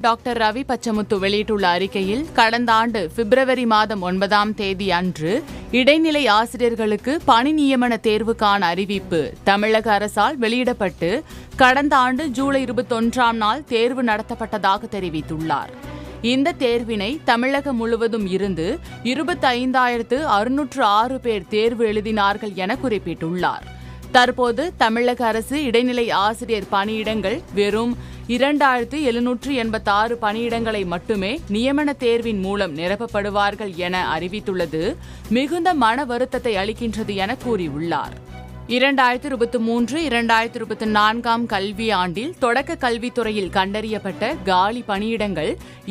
Doctor Ravi Pachamuthu வெளியிட்டுள்ள அறிக்கையில், கடந்த ஆண்டு பிப்ரவரி மாதம் 9ஆம் தேதி அன்று இடைநிலை ஆசிரியர்களுக்கு பணி நியமன தேர்வுக்கான அறிவிப்பு தமிழக அரசால் வெளியிடப்பட்டு, கடந்த ஆண்டு ஜூலை 21ஆம் நாள் தேர்வு நடத்தப்பட்டதாக தெரிவித்துள்ளார். இந்த தேர்வினை தமிழகம் முழுவதும் இருந்து 25,606 பேர் தேர்வு எழுதினார்கள் என குறிப்பிட்டுள்ளார். தற்போது தமிழக அரசு இடைநிலை ஆசிரியர் பணியிடங்கள் வெறும் 2,786 பணியிடங்களை மட்டுமே நியமன தேர்வின் மூலம் நிரப்பப்படுவார்கள் என அறிவித்துள்ளது மிகுந்த மன வருத்தத்தை அளிக்கின்றது என கூறியுள்ளார். 2023-2024 கல்வியாண்டில் தொடக்க கல்வித்துறையில் கண்டறியப்பட்ட காலி பணியிடங்கள்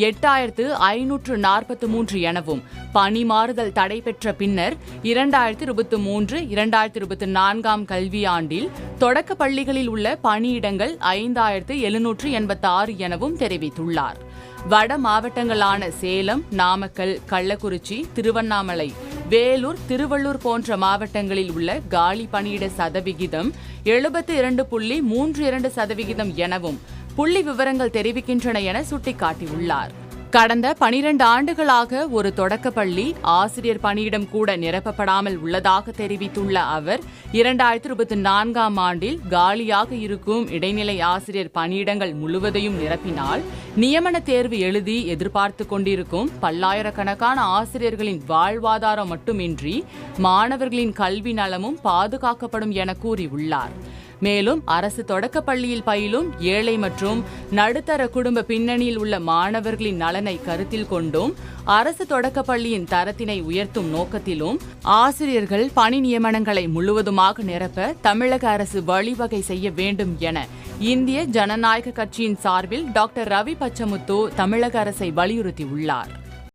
8,543 எனவும், பணி மாறுதல் தடைபெற்ற பின்னர் 2023-2024 கல்வியாண்டில் தொடக்க பள்ளிகளில் உள்ள பணியிடங்கள் 5,786 எனவும் தெரிவித்துள்ளார். வட மாவட்டங்களான சேலம், நாமக்கல், கள்ளக்குறிச்சி, திருவண்ணாமலை, வேலூர், திருவள்ளூர் போன்ற மாவட்டங்களில் உள்ள காலி பணியிட சதவிகிதம் 72.32% எனவும் புள்ளி விவரங்கள் தெரிவிக்கின்றன என சுட்டிக்காட்டியுள்ளார். கடந்த 12 ஆண்டுகளாக ஒரு தொடக்கப்பள்ளி ஆசிரியர் பணியிடம் கூட நிரப்பப்படாமல் உள்ளதாக தெரிவித்துள்ள அவர், 2024ஆம் ஆண்டில் காலியாக இருக்கும் இடைநிலை ஆசிரியர் பணியிடங்கள் முழுவதையும் நிரப்பினால் நியமன தேர்வு எழுதி எதிர்பார்த்து கொண்டிருக்கும் பல்லாயிரக்கணக்கான ஆசிரியர்களின் வாழ்வாதாரம் மட்டுமின்றி மாணவர்களின் கல்வி நலமும் பாதுகாக்கப்படும் என கூறியுள்ளார். மேலும் அரசு தொடக்கப்பள்ளியில் பயிலும் ஏழை மற்றும் நடுத்தர குடும்ப பின்னணியில் உள்ள மாணவர்களின் நலனை கருத்தில் கொண்டும் அரசு தொடக்கப்பள்ளியின் தரத்தினை உயர்த்தும் நோக்கத்திலும் ஆசிரியர்கள் பணி நியமனங்களை முழுவதுமாக நிரப்ப தமிழக அரசு வழிவகை செய்ய வேண்டும் என இந்திய ஜனநாயக கட்சியின் சார்பில் டாக்டர் ரவி பச்சமுத்து தமிழக அரசை வலியுறுத்தியுள்ளார்.